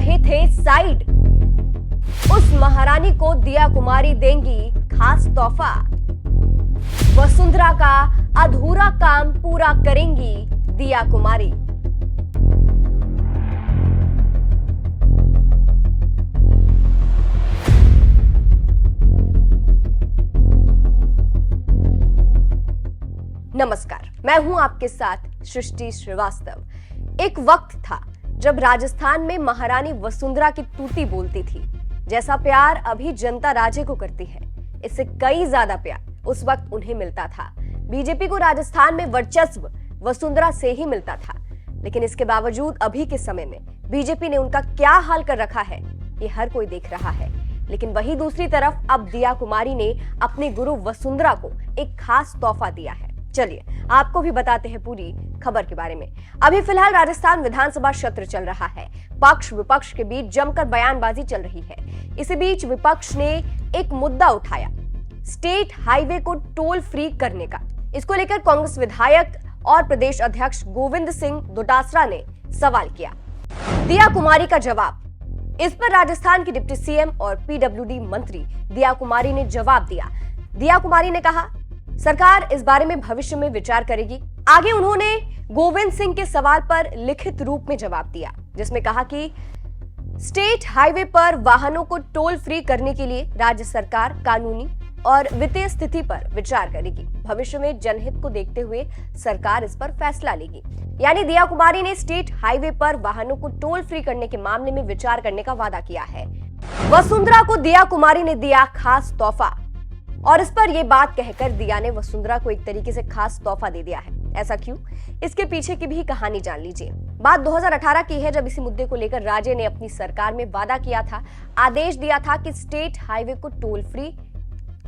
रहे थे साइड। उस महारानी को दिया कुमारी देंगी खास तोहफा। वसुंधरा का अधूरा काम पूरा करेंगी दिया कुमारी। नमस्कार, मैं हूं आपके साथ सृष्टि श्रीवास्तव। एक वक्त था जब राजस्थान में महारानी वसुंधरा की तूती बोलती थी। जैसा प्यार अभी जनता राजे को करती है, इससे कई ज्यादा प्यार उस वक्त उन्हें मिलता था। बीजेपी को राजस्थान में वर्चस्व वसुंधरा से ही मिलता था, लेकिन इसके बावजूद अभी के समय में बीजेपी ने उनका क्या हाल कर रखा है, ये हर कोई देख रहा है। लेकिन वही दूसरी तरफ अब दिया कुमारी ने अपने गुरु वसुंधरा को एक खास तोहफा दिया है। चलिए आपको भी बताते हैं पूरी खबर के बारे में। अभी फिलहाल राजस्थान विधानसभा सत्र चल रहा है। पक्ष विपक्ष के बीच जमकर बयानबाजी चल रही है। इसी बीच विपक्ष ने एक मुद्दा उठाया, स्टेट हाईवे को टोल फ्री करने का। इसको लेकर कांग्रेस विधायक और प्रदेश अध्यक्ष गोविंद सिंह डोटासरा ने सवाल किया। दिया कुमारी का जवाब। इस पर राजस्थान की डिप्टी सीएम और पीडब्ल्यूडी मंत्री दिया कुमारी ने जवाब दिया। दिया कुमारी ने कहा, सरकार इस बारे में भविष्य में विचार करेगी। आगे उन्होंने गोविंद सिंह के सवाल पर लिखित रूप में जवाब दिया, जिसमें कहा कि स्टेट हाईवे पर वाहनों को टोल फ्री करने के लिए राज्य सरकार कानूनी और वित्तीय स्थिति पर विचार करेगी। भविष्य में जनहित को देखते हुए सरकार इस पर फैसला लेगी। यानी दिया कुमारी ने स्टेट हाईवे पर वाहनों को टोल फ्री करने के मामले में विचार करने का वादा किया है। वसुंधरा को दिया कुमारी ने दिया खास तोहफा, और इस पर यह बात कहकर दिया ने वसुंधरा को एक तरीके से खास तोहफा दे दिया है। ऐसा क्यों? इसके पीछे की भी कहानी जान लीजिए। बात 2018 की है, जब इसी मुद्दे को लेकर राज्य ने अपनी सरकार में वादा किया था, आदेश दिया था कि स्टेट हाईवे को टोल फ्री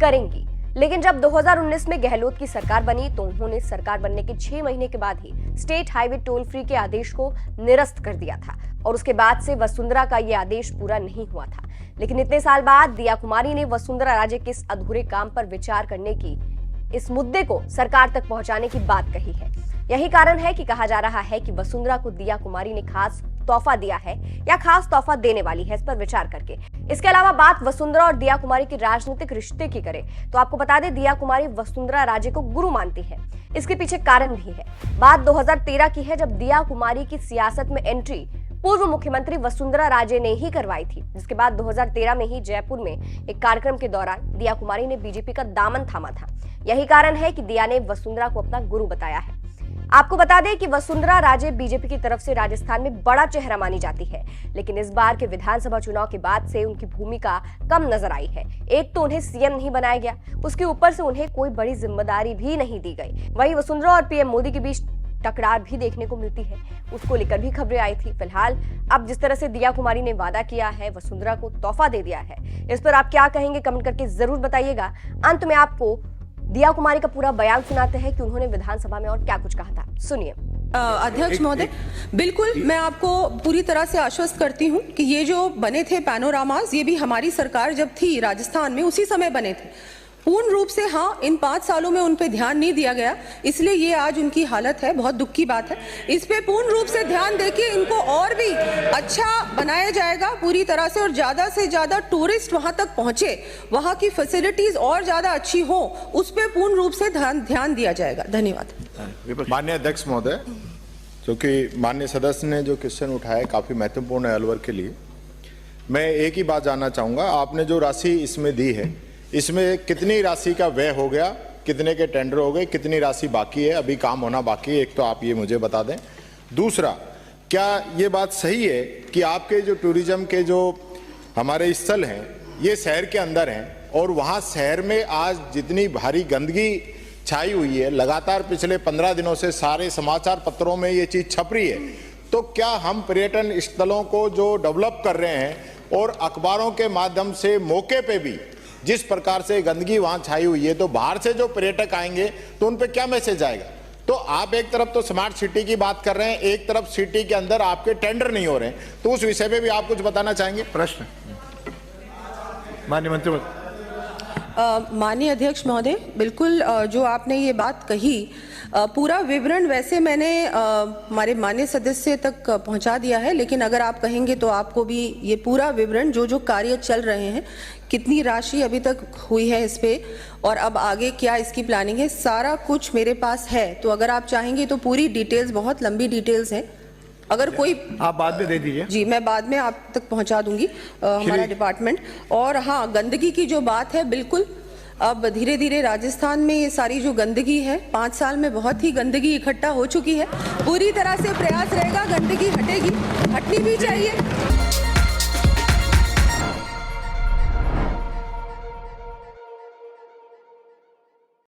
करेंगी। लेकिन जब 2019 में गहलोत की सरकार बनी तो उन्होंने सरकार बनने के 6 महीने के बाद ही स्टेट हाईवे टोल फ्री के आदेश को निरस्त कर दिया था, और उसके बाद से वसुंधरा का यह आदेश पूरा नहीं हुआ था। लेकिन इतने साल बाद दिया कुमारी ने वसुंधरा राजे के इस अधूरे काम पर विचार करने की, इस मुद्दे को सरकार तक पहुंचाने की बात कही है। यही कारण है कि कहा जा रहा है कि वसुंधरा को दिया कुमारी ने खास तोहफा दिया है या खास तोहफा देने वाली है, इस पर विचार करके। इसके अलावा बात वसुंधरा और दिया कुमारी के राजनीतिक रिश्ते की करें तो आपको बता दें, दिया कुमारी वसुंधरा राजे को गुरु मानती है। इसके पीछे कारण भी है। बात 2013 की है, जब दिया कुमारी की सियासत में एंट्री पूर्व मुख्यमंत्री वसुंधरा राजे ने ही करवाई थी। जिसके बाद 2013 में ही जयपुर में एक कार्यक्रम के दौरान दिया कुमारी ने बीजेपी का दामन थामा था। यही कारण है कि दिया ने वसुंधरा को अपना गुरु बताया है। आपको बता दें कि वसुंधरा राजे बीजेपी की तरफ से राजस्थान में बड़ा चेहरा मानी जाती है, लेकिन इस बार के विधानसभा चुनाव के बाद से उनकी भूमिका कम नजर आई है। एक तो उन्हें सीएम नहीं बनाया गया, उसके ऊपर से उन्हें कोई बड़ी जिम्मेदारी भी नहीं दी गई। वहीं वसुंधरा और पीएम मोदी के बीच टकरार भी देखने को मिलती है, उसको लेकर भी खबरें आई थी। फिलहाल अब जिस तरह से दिया कुमारी ने वादा किया है, वसुंधरा को तोहफा दे दिया है, इस पर आप क्या कहेंगे कमेंट करके जरूर बताइएगा। अंत में आपको दिया कुमारी का पूरा बयान सुनाते हैं कि उन्होंने विधानसभा में और क्या कुछ कहा था, सुनिए। अध्यक्ष महोदय, बिल्कुल मैं आपको पूरी तरह से आश्वस्त करती हूं कि ये जो बने थे पैनोरामास, ये भी हमारी सरकार जब थी राजस्थान में उसी समय बने थे। पूर्ण रूप से हाँ, इन 5 सालों में उन पे ध्यान नहीं दिया गया, इसलिए ये आज उनकी हालत है। बहुत दुख की बात है। इस पे पूर्ण रूप से ध्यान देके इनको और भी अच्छा बनाया जाएगा पूरी तरह से ज्यादा टूरिस्ट वहां तक पहुंचे, वहां की फैसिलिटीज और ज्यादा अच्छी हो, उस पे पूर्ण रूप से ध्यान दिया जाएगा। धन्यवाद। माननीय अध्यक्ष महोदय, क्योंकि माननीय सदस्य ने जो क्वेश्चन उठाया काफी महत्वपूर्ण है अलवर के लिए, मैं एक ही बात जानना चाहूंगा। आपने जो राशि इसमें दी है, इसमें कितनी राशि का व्यय हो गया, कितने के टेंडर हो गए, कितनी राशि बाकी है, अभी काम होना बाकी है? एक तो आप ये मुझे बता दें। दूसरा, क्या ये बात सही है कि आपके जो टूरिज्म के जो हमारे स्थल हैं, ये शहर के अंदर हैं, और वहाँ शहर में आज जितनी भारी गंदगी छाई हुई है, लगातार पिछले 15 दिनों से सारे समाचार पत्रों में ये चीज़ छप रही है, तो क्या हम पर्यटन स्थलों को जो डेवलप कर रहे हैं और अखबारों के माध्यम से मौके पे भी जिस प्रकार से गंदगी वहां छाई हुई है, तो बाहर से जो पर्यटक आएंगे तो उन पे क्या मैसेज आएगा? तो आप एक तरफ तो स्मार्ट सिटी की बात कर रहे हैं, एक तरफ सिटी के अंदर आपके टेंडर नहीं हो रहे हैं, तो उस विषय पे भी आप कुछ बताना चाहेंगे? प्रश्न माननीय मंत्री। माननीय अध्यक्ष महोदय, बिल्कुल जो आपने ये बात कही, पूरा विवरण वैसे मैंने हमारे माननीय सदस्य तक पहुंचा दिया है, लेकिन अगर आप कहेंगे तो आपको भी ये पूरा विवरण जो जो कार्य चल रहे हैं, कितनी राशि अभी तक हुई है इस पे और अब आगे क्या इसकी प्लानिंग है, सारा कुछ मेरे पास है। तो अगर आप चाहेंगे तो पूरी डिटेल्स, बहुत लंबी डिटेल्स हैं, अगर कोई आप बाद में दे दीजिए। जी, मैं बाद में आप तक पहुंचा दूंगी हमारा डिपार्टमेंट। और हाँ, गंदगी की जो बात है, बिल्कुल अब धीरे धीरे राजस्थान में ये सारी जो गंदगी है, 5 साल में बहुत ही गंदगी इकट्ठा हो चुकी है, पूरी तरह से प्रयास रहेगा, गंदगी हटेगी, हटनी भी चाहिए।